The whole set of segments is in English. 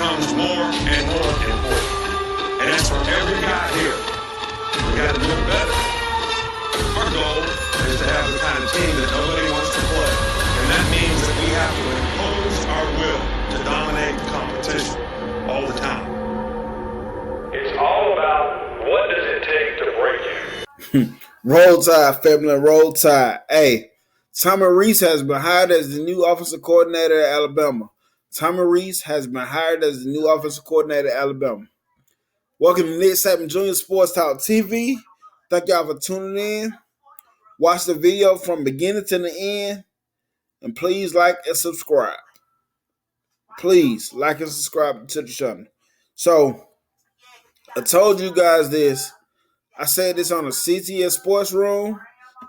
becomes more and more important. And that's for every guy here. We got to do it better. Our goal is to have the kind of team that nobody wants to play. And that means that we have to impose our will to dominate the competition all the time. It's all about what does it take to break you. Roll Tide, family, Roll Tide. Hey, Tommy Rees has been hired as the new offensive coordinator at Alabama. Tommy Rees has been hired as the new offensive coordinator at Alabama. Welcome to Nick Saban Jr. Sports Talk TV. Thank y'all for tuning in. Watch the video from beginning to the end. And please like and subscribe. Please like and subscribe to the channel. So, I told you guys this. I said this on the CTS Sports Room.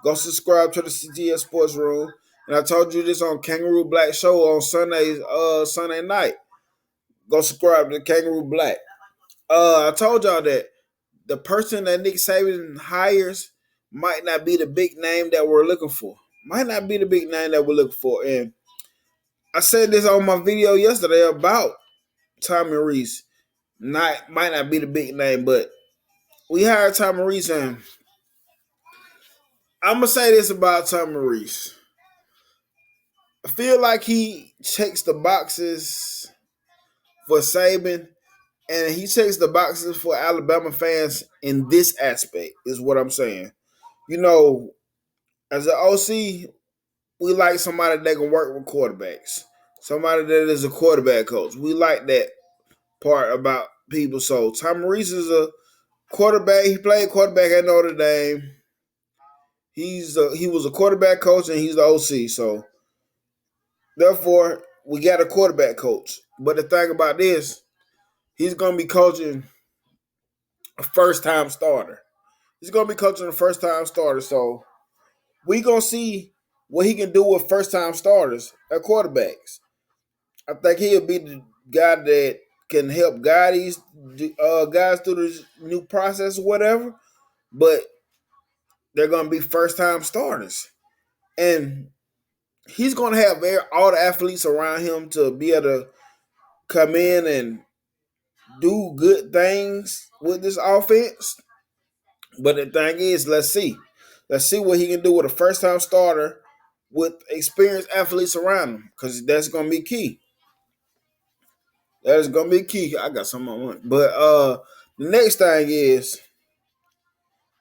Go subscribe to the CTS Sports Room. And I told you this on Kangaroo Black Show on Sunday night. Go subscribe to Kangaroo Black. I told y'all that the person that Nick Saban hires might not be the big name that we're looking for. And I said this on my video yesterday about Tommy Rees. Might not be the big name, but we hired Tommy Rees, and I'm going to say this about Tommy Rees. I feel like he checks the boxes for Saban, and he checks the boxes for Alabama fans in this aspect, is what I'm saying. You know, as an OC, we like somebody that can work with quarterbacks. Somebody that is a quarterback coach. We like that part about people. So, Tommy Rees is a quarterback. He played quarterback at Notre Dame. He was a quarterback coach, and he's the OC. So, therefore, we got a quarterback coach. But the thing about this, he's going to be coaching a first-time starter. So, we're going to see what he can do with first-time starters at quarterbacks. I think he'll be the guy that can help guide these guys through this new process or whatever. But they're going to be first-time starters. And he's going to have all the athletes around him to be able to come in and do good things with this offense. But the thing is, let's see. Let's see what he can do with a first-time starter with experienced athletes around him, because that's going to be key. That is going to be key. I got some on one. But the next thing is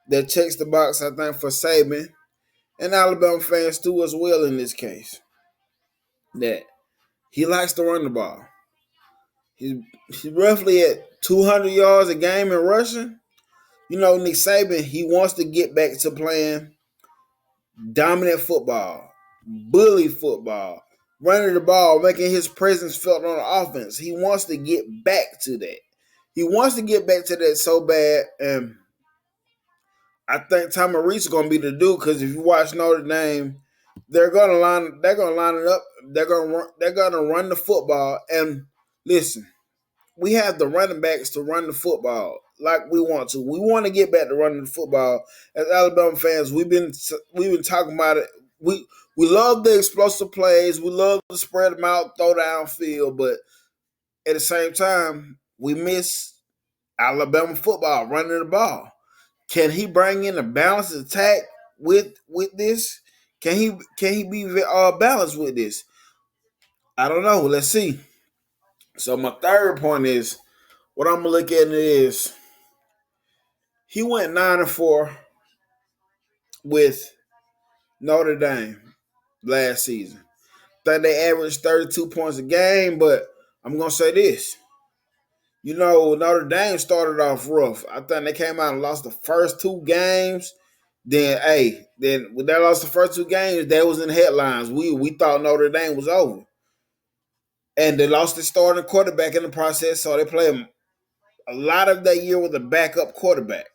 that checks the box, I think, for Saban and Alabama fans too as well in this case, that he likes to run the ball. He's roughly at 200 yards a game in rushing. You know, Nick Saban, he wants to get back to playing dominant football, bully football, running the ball, making his presence felt on the offense. He wants to get back to that. He wants to get back to that so bad, and I think Tommy Rees is going to be the dude, because if you watch Notre Dame, they're going to line it up. They're going to run the football. And listen, we have the running backs to run the football like we want to. We want to get back to running the football. As Alabama fans, we've been talking about it. We love the explosive plays. We love to spread them out, throw downfield. But at the same time, we miss Alabama football, running the ball. Can he bring in a balanced attack with this? Can he be balanced with this? I don't know. Let's see. So my third point is, what I'm gonna look at is, he went 9-4 with Notre Dame last season. I think they averaged 32 points a game, but I'm gonna say this. You know, Notre Dame started off rough. I think they came out and lost the first two games. Then when they lost the first two games, that was in the headlines. We thought Notre Dame was over. And they lost their starting quarterback in the process, so they played a lot of that year with a backup quarterback.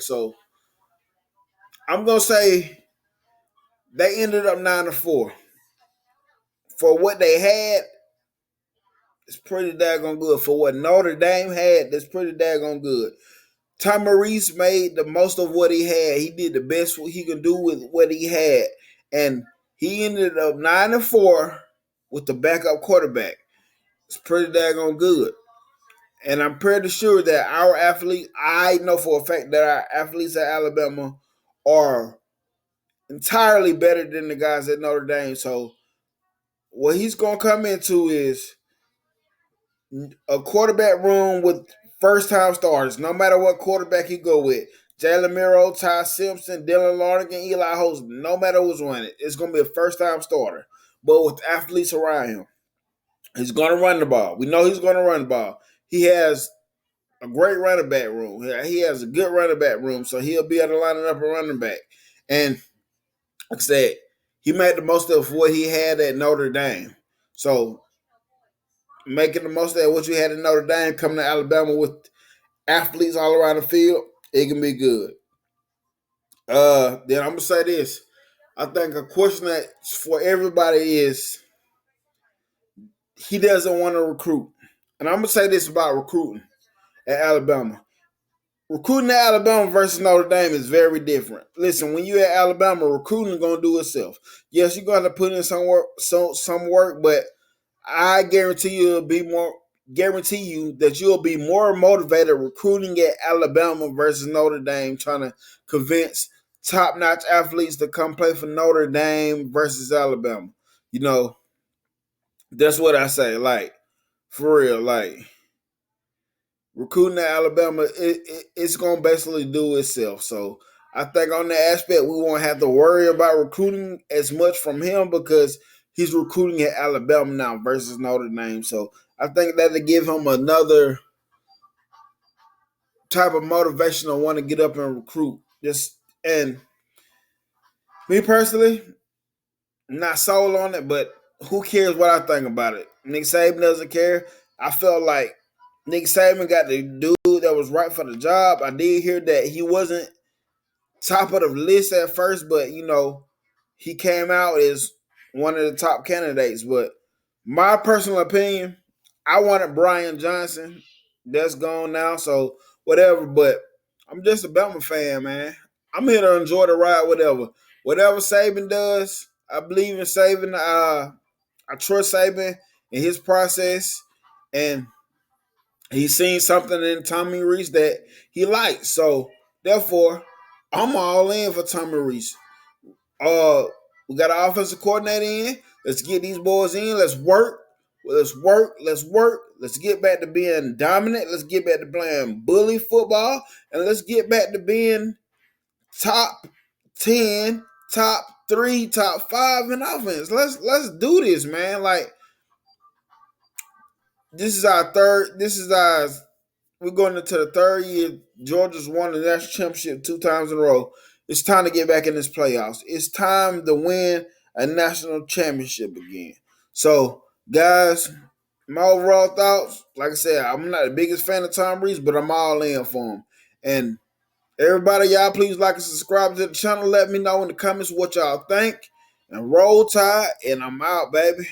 So I'm going to say they ended up 9-4. For what they had, it's pretty daggone good. For what Notre Dame had, that's pretty daggone good. Tommy Rees made the most of what he had. He did the best what he could do with what he had. And he ended up 9-4 with the backup quarterback. is pretty daggone good. And I'm pretty sure that our athletes, I know for a fact that our athletes at Alabama are entirely better than the guys at Notre Dame. So what he's going to come into is a quarterback room with first-time starters, no matter what quarterback he go with. Jalen Miro, Ty Simpson, Dylan Larnigan, Eli Host, no matter who's running, it's going to be a first-time starter, but with athletes around him. He's going to run the ball. We know he's going to run the ball. He has a great running back room. He has a good running back room, so he'll be able to line it up a running back. And like I said, he made the most of what he had at Notre Dame. So making the most of what you had in Notre Dame, coming to Alabama with athletes all around the field, it can be good. Then I'm gonna say this. I think a question that's for everybody is he doesn't want to recruit. And I'm gonna say this about recruiting at Alabama. Recruiting at Alabama versus Notre Dame is very different. Listen, when you're at Alabama, recruiting is gonna do itself. Yes, you're gonna put in some work, but I guarantee you that you'll be more motivated recruiting at Alabama versus Notre Dame, trying to convince top-notch athletes to come play for Notre Dame versus Alabama. You know, that's what I say. Like, for real, like recruiting at Alabama, it's gonna basically do itself. So I think on that aspect, we won't have to worry about recruiting as much from him because he's recruiting at Alabama now versus Notre Dame. So I think that'll give him another type of motivation to want to get up and recruit. And me personally, I'm not sold on it, but who cares what I think about it? Nick Saban doesn't care. I felt like Nick Saban got the dude that was right for the job. I did hear that he wasn't top of the list at first, but he came out as one of the top candidates. But my personal opinion, I wanted Brian Johnson. That's gone now, so whatever. But I'm just a Bama fan, man. I'm here to enjoy the ride, whatever Saban does. I believe in Saban. I trust Saban in his process, and he's seen something in Tommy Rees that he likes. So therefore, I'm all in for Tommy Rees. We got an offensive coordinator in. Let's get these boys in. Let's work. Let's work. Let's work. Let's get back to being dominant. Let's get back to playing bully football. And let's get back to being top 10, top 3, top 5 in offense. Let's do this, man. Like, we're going into the third year. Georgia's won the national championship 2 times in a row. It's time to get back in this playoffs. It's time to win a national championship again. So, guys, my overall thoughts, like I said, I'm not the biggest fan of Tom Rees, but I'm all in for him. And everybody, y'all, please like and subscribe to the channel. Let me know in the comments what y'all think. And roll tide, and I'm out, baby.